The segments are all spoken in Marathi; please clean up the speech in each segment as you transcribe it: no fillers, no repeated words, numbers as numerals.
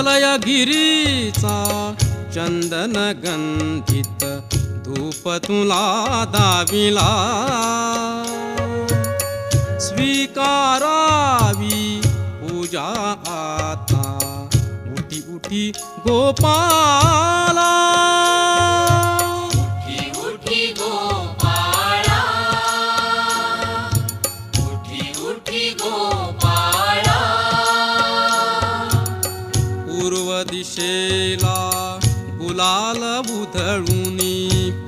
हिमालयगिरीचा चंदन गंधित धूप तुला दाविला स्वीकारावी पूजा आता उठी उठी गोपाला उठी उठी गोपाळा उठी उठी गोपाळा पूर्व दिशेला गुलाल उधळूनी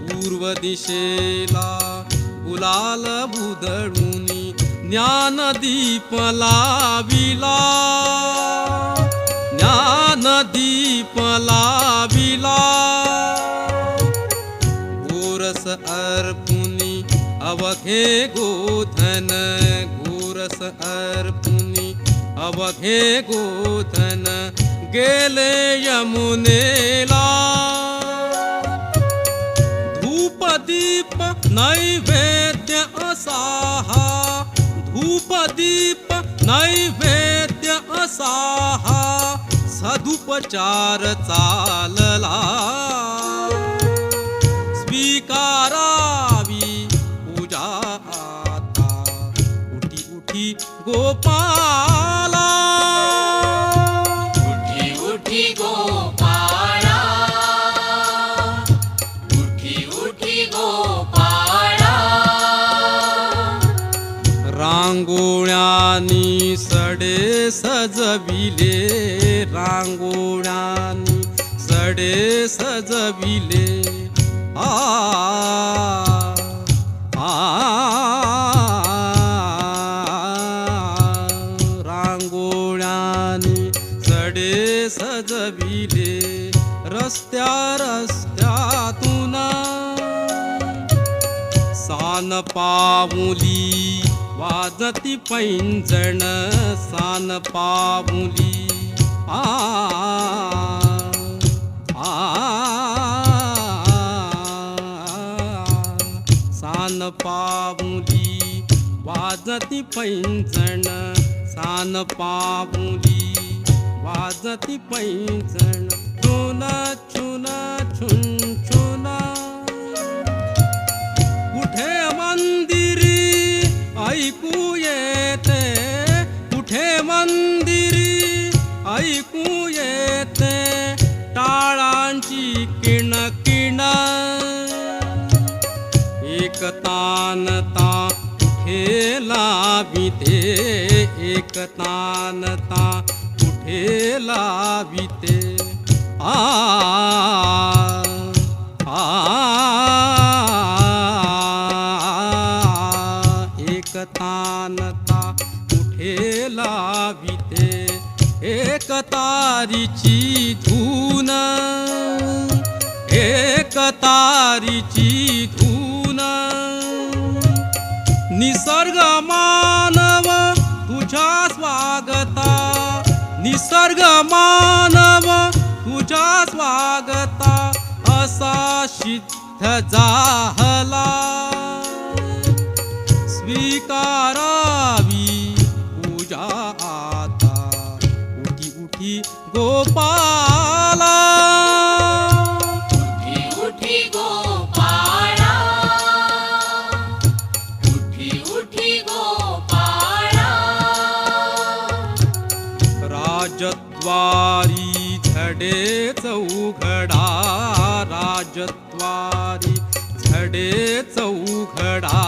पूर्व दिशेला गुलाल उधळूनी ज्ञानदीप लाविला ज्ञानदीप लाविला गोरस अर्पुनी अवघे गोधन गोरस अर्पुनी अवघे गोधन गेले यमुनेला धूपदीप नैवेद्य असाहा धूपदीप नैवेद्य असाहा सदुपचार चालला स्वीकारावी पूजा आता उठी उठी गोपाला उठी उठी गोपाळा उठी उठी गोपाळा रांगोळ्यानी सडे सजविले रांगोळ्यानी सडे सजविले आ रांगोळ्यानी सडे सजविले रस्त्या रस्त्यातून सान पाऊली वाजती पैंजण सान पाऊली आ सान पाऊली वाजती पैंजण सान पाऊली वाजती पैंजण चुन चुन छुन चुना कुठे मंदिरी ऐकू येते कुठे मंदिरी ऐकू येते टाळांची किण किण एक तानता कुठे लाविते एक तानता कुठे लाविते आ एक तानता कुठे लाविते एक तारीची धून एक तारीची धून निसर्ग मानव तुझ्या स्वागता निसर्ग मानव तुझ्या स्वागता असा सिद्ध झाला स्वीकारावी पूजा आता उठी उठी गोपाला उठी उठी गोपाळा उठी उठी गोपाळा राजद्वारी झडे चौघडा राजद्वारी झडे चौघडा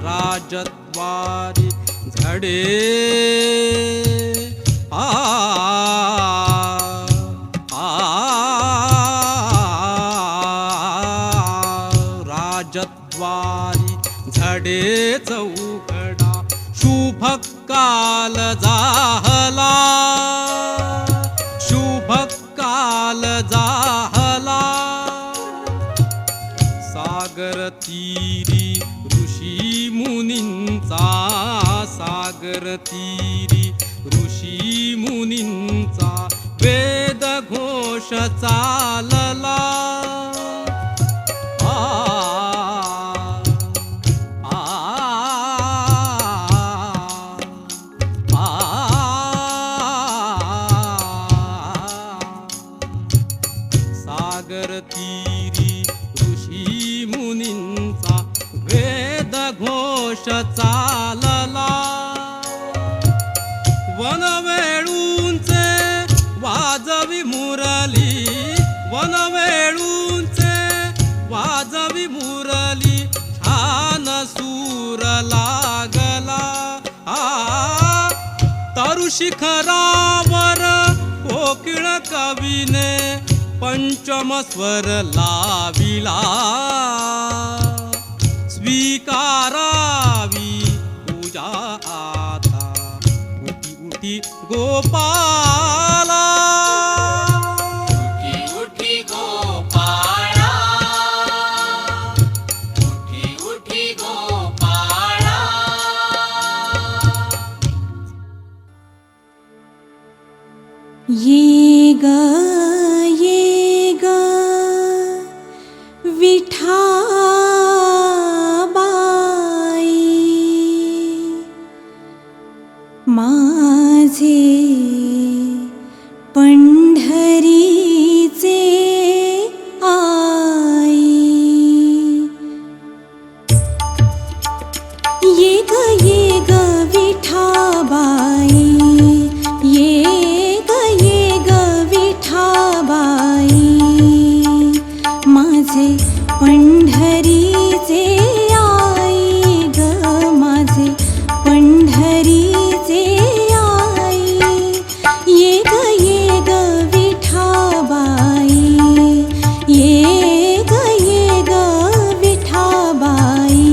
राजद्वारी झडे आ राजद्वारी झडे चौघडा शुभ काल जाहला शुभ काल जाहला सागर तीरी ऋषी मुनींचा सागर तीरी ऋषी मुनींचा वेद घोष चालला सागर तीरी ऋषी मुनींचा वेद घोष चालला. वनवेळूंचे वाजवी मुरली, वनवेळूंचे वाजवी मुरली, छान सूर लागला. तरु शिखरावर कोकिळ कवीने पंचम स्वर लाविला. स्वीकारावी पूजा आता उठी उठी गोपाला. उठी उठी गोपाळा, उठी उठी गोपाळा. ये ग विठाबाई, माझे पंढरीचे आई. ये ग विठाबाई, ये ग विठाबाई, माझे पंढरीचे आई ग, माझे पंढरीचे आई. ये ग विठाबाई, ये ग विठाबाई.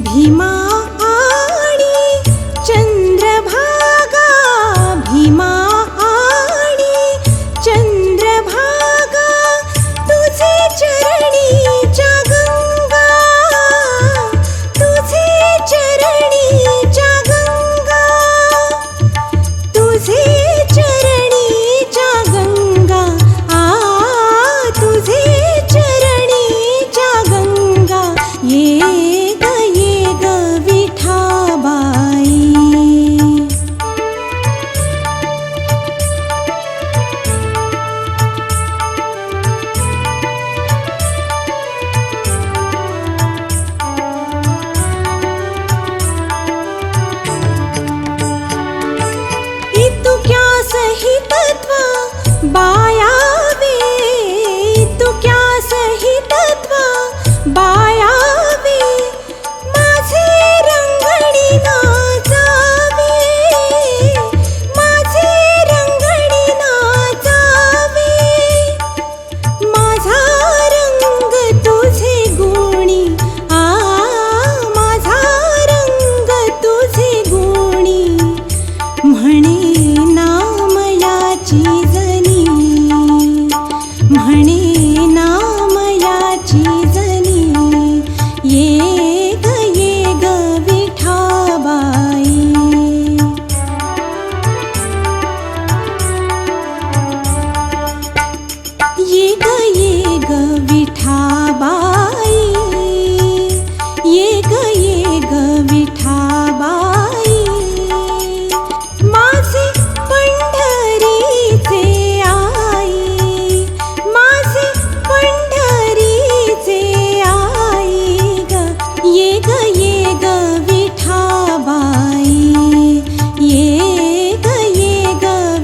भीमा आणि चंद्रभागा, भीमा आणि चंद्रभागा, तुझे चरणीच्या गंगा, तुझे चरणीच्या गंगा, तुझे चरणीच्या गंगा. तुझे चरणीच्या गंगा. ये ग विठाबाई. इतुक्या सहितत्व बायावे, इतुक्या सहितत्व बायावे, माझे रंगणी नाचावे, माझे रंगणी नाचावे. माझा रंग तुझे गुणी, माझा रंग तुझे गुणी, म्हणे नाम याची जनी, म्हणे नाम याची जनी. ये ग विठाबाई. ये ग विठाबाई, ये ग विठाबाई, माझे पंढरीचे आई, माझे पंढरीचे आई ग. ये ग विठाबाई, ये ग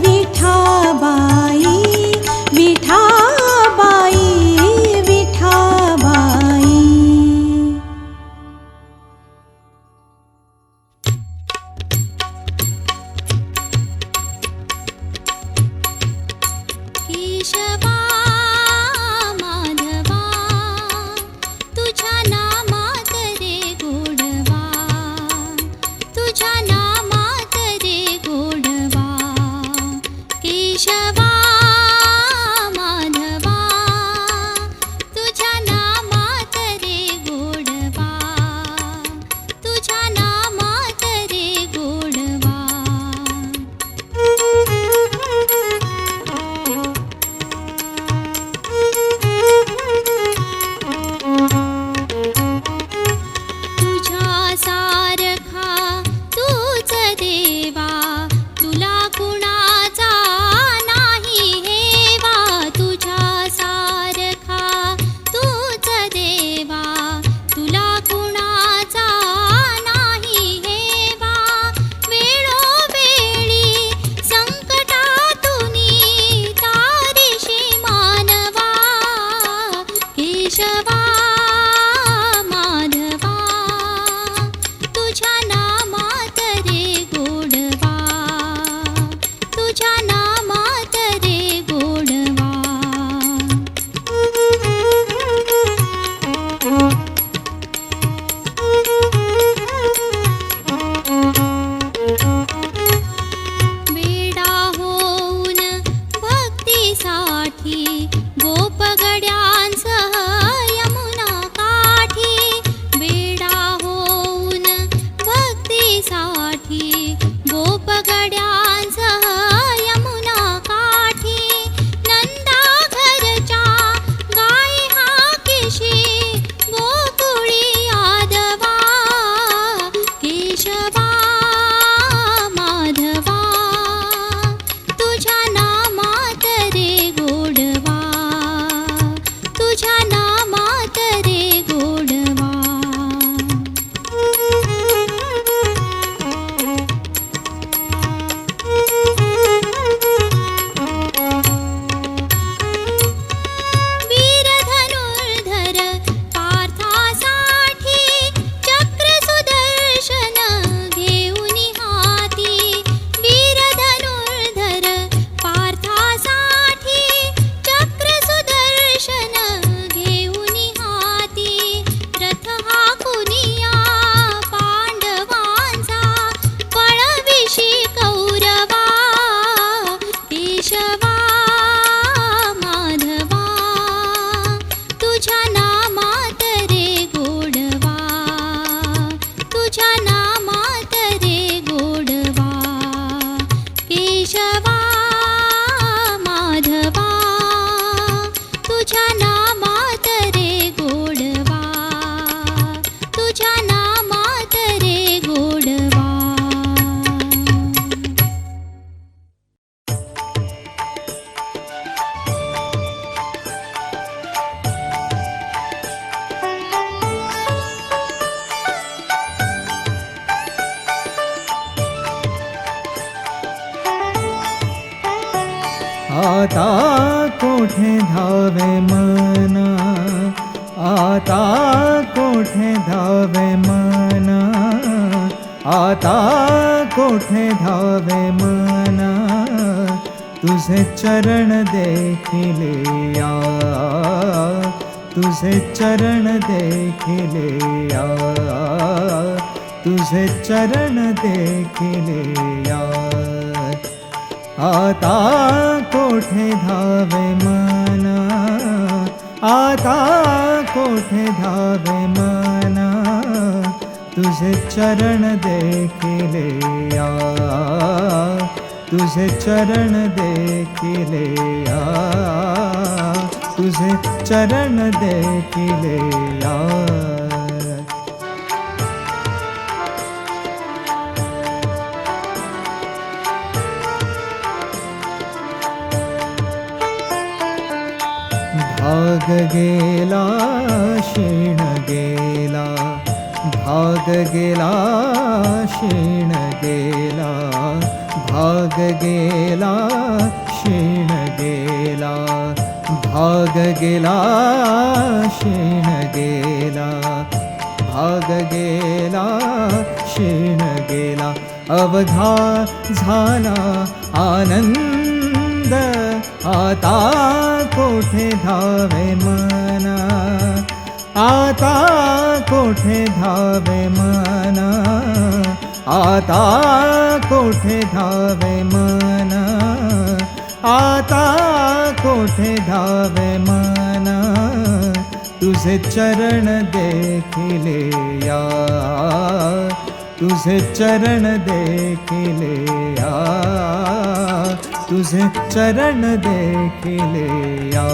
विठाबाई, विठाबाई, विठाबाई. केशवा माधवा, तुझ्या नामात रे गोडवा, तुझ्या नामात रे गोडवा. केशवा माधवा, तुझ्या नामात रे गोडवा, तुझ्या नामात रे गोडवा. भक्तीसाठी गोपगड्यांसह यमुना काठी बेडा होऊन भक्तीसाठी गोपगड्यांसह यमुना काठी नंदा घरच्या गाई हाकेशी गोकुळी यादवा केशवा माधवा तुझ्या नामात रे गोडवा तुझ्या नामात रे गोडवा वीर धनुर्धर पार्थासाठी चक्र सुदर्शन घेऊन हाती वीर धनुर्धर पार्थासाठी चक्र सुदर्शन घेऊन हाती रथ हाकुनिया पांडवांचा पळविशी कौरवा केशवा माधवा तुझ्या नामात रे गोडवा तुझ्या नामात रे गोडवा केशवा माधवा तुझ्या नामात रे गोडवा तुझ्या नामात रे गोडवा आता कोठे धावे मना आता कोठे धावे मना आता कोठे धावे मना तुझे चरण देखिले या तुझे चरण देखिले या तुझे चरण देखिले या आता कोठे धावे मना आता कोठे धावे मना तुझे चरण देखिले या तुझे चरण देखिले या तुझे चरण देखिले या भाग गेला शेण गेला भाग गेला शेण गेला भाग गेला शेण गेला भाग गेला शेण गेला भाग गेला शेण गेला अवघा झाला आनंद आता कोठे धावे मना आता कोठे धावे मना आता कोठे धावे मना आता कोठे धावे मना तुझे चरण देखिले या तुझे चरण देखिले या तुझे चरण देखिले या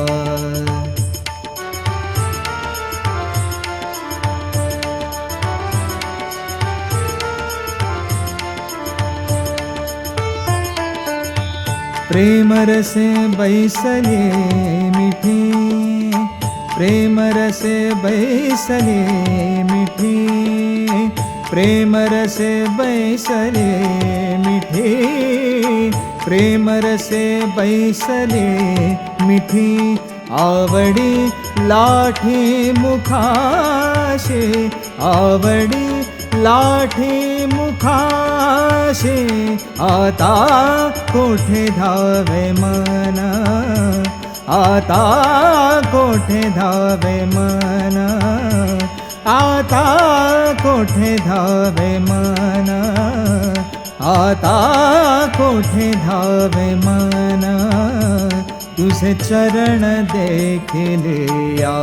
प्रेम रसे बैसले मिठी प्रेम रसे बैसले मिठी प्रेम रसे बैसले मिठी प्रेम रसे बैसले मिठी आवडी लाठी मुखाशे आवडी लाठी मुखाशे आता कोठे धावे मना आता कोठे धावे मना आता कोठे धावे मना आता कोठे धावे मना तुझे चरण देखिले या,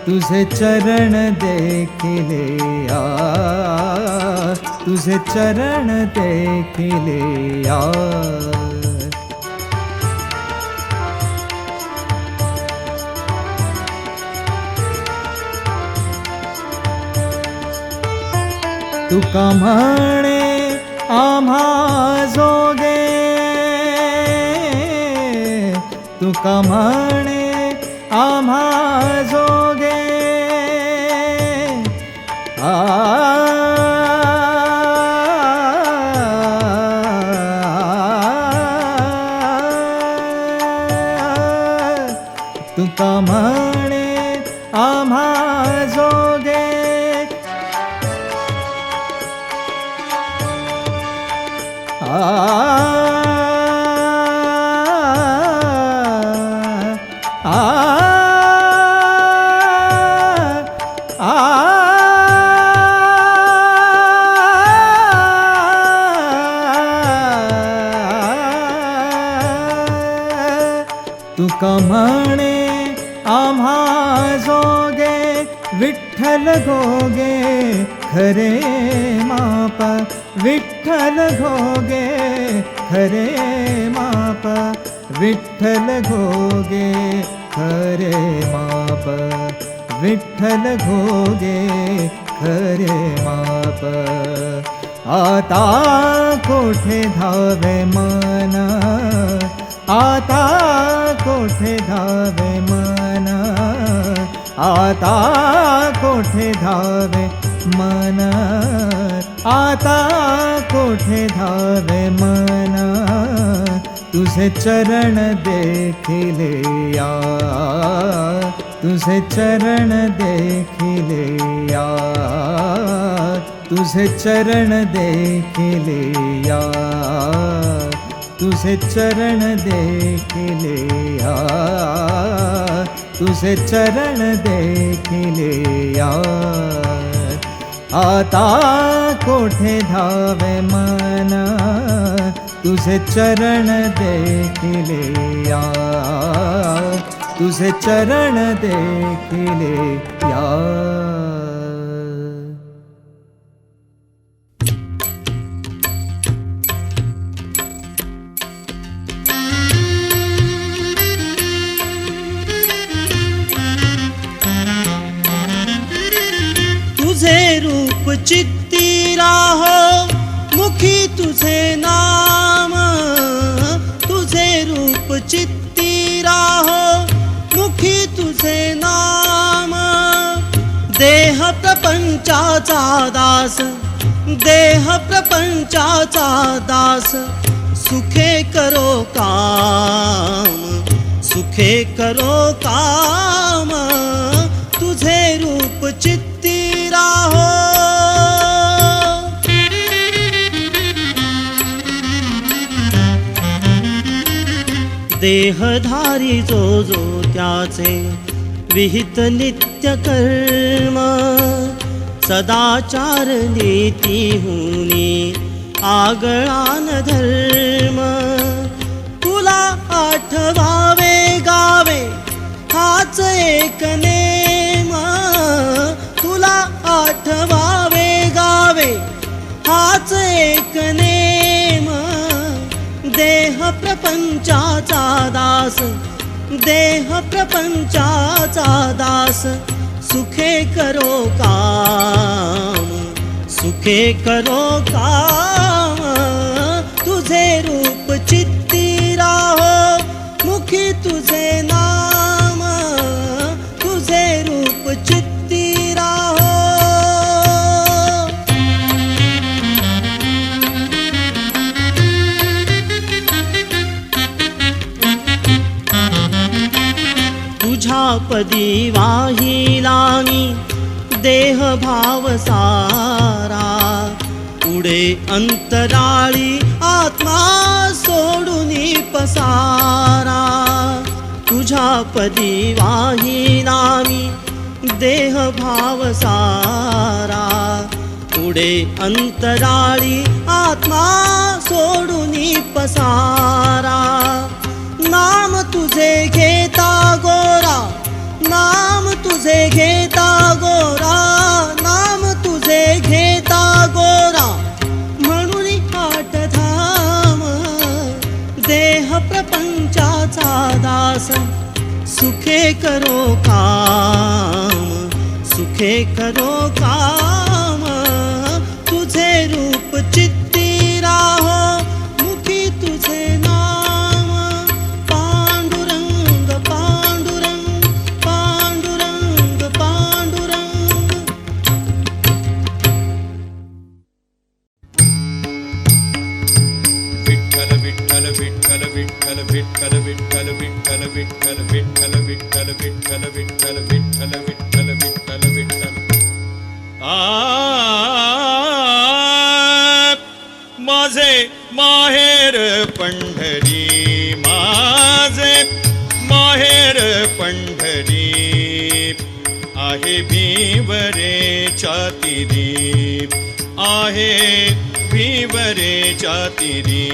तुझे चरण देखिले या, तुझे चरण देखिले या. तुका म्हणे आम्हा जोगे, तुका म्हणे आम्हा जोगे, तुका म्हणे आम्हा जोगे. तुका म्हणे आम्हा जोगे, विठ्ठल घोगे खरे माप, विठ्ठल घोगे खरे माप, विठ्ठल घोगे खरे माप, विठ्ठल घोगे खरे माप. आता कोठे धावे मन, आता कोठे धावे मन, आता कोठे धावे मन, आता कोठे धावे मन. तुझे चरण देखिले या, तुझे चरण देखिले या, तुझे चरण देखिले या, तुझे चरण देखिले या, तुझे चरण देखिले या. आता कोठे धावे मन, तुझे चरण देखिले या, तुझे चरण देखिले या. तुझे रूप चित्ती राहो, मुखी तुझे नाम, तुझे रूप चित्ती राहो, मुखी तुझे नाम. देह प्रपंचाचा दास, देह प्रपंचाचा दास, सुखे करो काम, सुखे करो काम. तुझे रूप चित्ती राहो. देहधारी जो जो त्याचे विहित नित्य कर्म, सदाचार नीती हुनी आगळान धर्म. तुला आठवावे गावे हाच एक नेम, तुला आठवावे गावे हाच एक नेम. देह प्रपंचाचा दास, देह प्रपंचाचा दास, सुखे करो काम, सुखे करो काम. तुझे रूप चित्ती राहो, मुखी तुझे नाम, तुझे रूप चित्ती राहो. तुझ्या पदी वाहिला मी देह भाव सारा, पुढे अंतराळी आत्मा सोडूनी पसारा. तुझ्या पदी वाहिला मी देह भाव सारा, पुढे अंतराळी आत्मा सोडूनी पसारा. ना तुझे घेता गोरा, नाम तुझे घेता गोरा, नाम तुझे घेता गोरा, म्हणून आठ धाम देह प्रपंचाचा दास, सुखे करो काम, सुखे करो काम, तुझे रूप चित्ती राहो, मुखी तुझे नाम, पांडुरंग पांडुरंग पांडुरंग पांडुरंग. विठ्ठल विठ्ठल विठ्ठल विठ्ठल विठ्ठल विठ्ठल विठ्ठल विठ्ठल विठ्ठल विठ्ठल विठ्ठल विठ्ठल विठ्ठल विठ्ठल विठ्ठल विठ्ठल. माझे माहेर पंढरी, माझे माहेर पंढरी, आहे भिवरेच्या तीरी, आहे भिवरेच्या तीरी.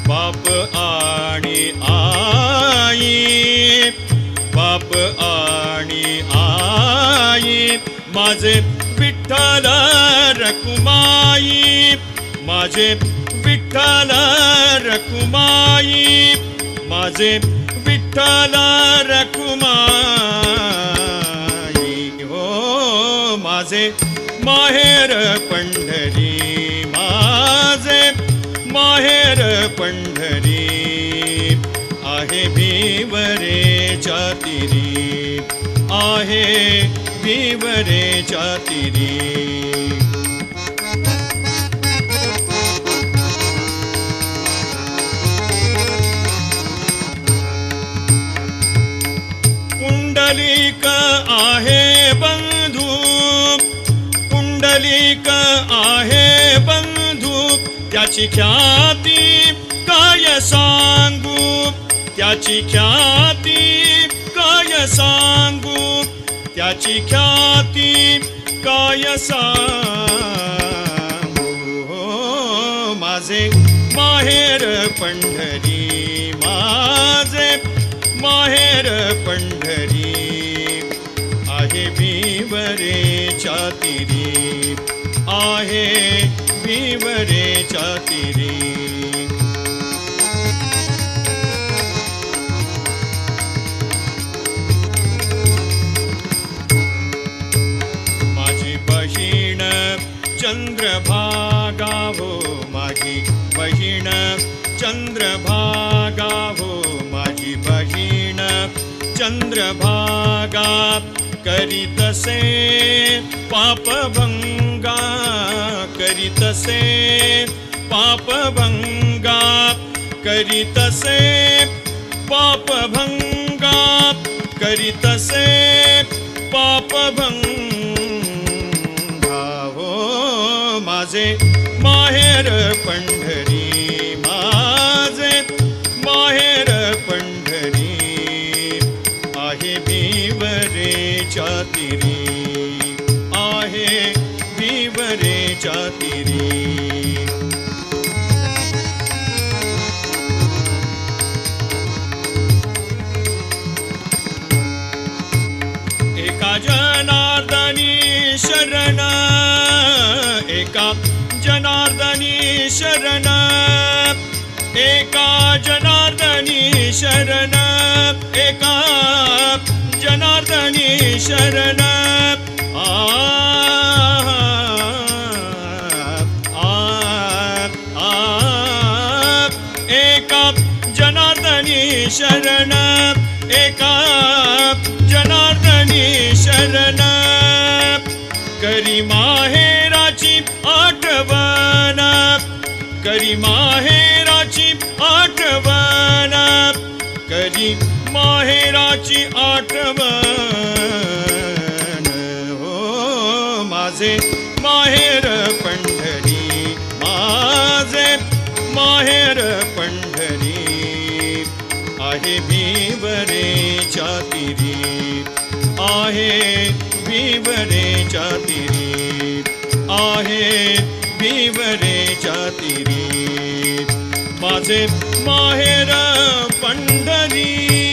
बाप आणि आई, बाप आणि आई, माझे विठ्ठल रखुमाई, माझे विठ्ठल रखुमाई, माझे विठ्ठल रखुमाई. हो माझे माहेर पंढरी, माझे माहेर पंढरी, आहे भिवरेच्या तीरी, आहे भिवरेच्या तीरी. पुंडलिक आहे बंधू, पुंडलिक आहे बंधू, त्याची ख्याती काय सांगू, त्याची ख्याती काय सांगू, त्याची ख्याती काय सांगू. हो माझे माहेर पंढरी, माझे माहेर पंढरी, आहे भिवरेच्या तीरी, आहे भिवरेच्या तीरी. माझी बहीण चंद्रभागा हो, माझी बहीण चंद्रभागा हो, माझी बहीण चंद्रभागा, करीतसे पापभंगा, करीतसे पापभंगा, करीतसे पापभंगा, करीतसे पापभंगा. हो माझे माहेर पंढरी, माझे माहेर पंढरी, आहे भिवरेच्या तीरी, आहे भिवरेच्या तीरी. एका जनार्दनी शरण, एका जनार्दनी शरण, एका जनार्दनी शरण, एका जनार्दनी शरण. एका जनार्दनी शरण, एका जनार्दनी शरण, करी माहेराची आठवण, करी माहेराची आठवण, करी माहेराची आठवण. हो माझे माहेर पंढरी, माझे माहेर पंढरी, आहे भिवरेच्या तीरी, आहे विवरेच्या तिरी, आहेत विवरेच्या तिरी. माझे माहेर पंढरी,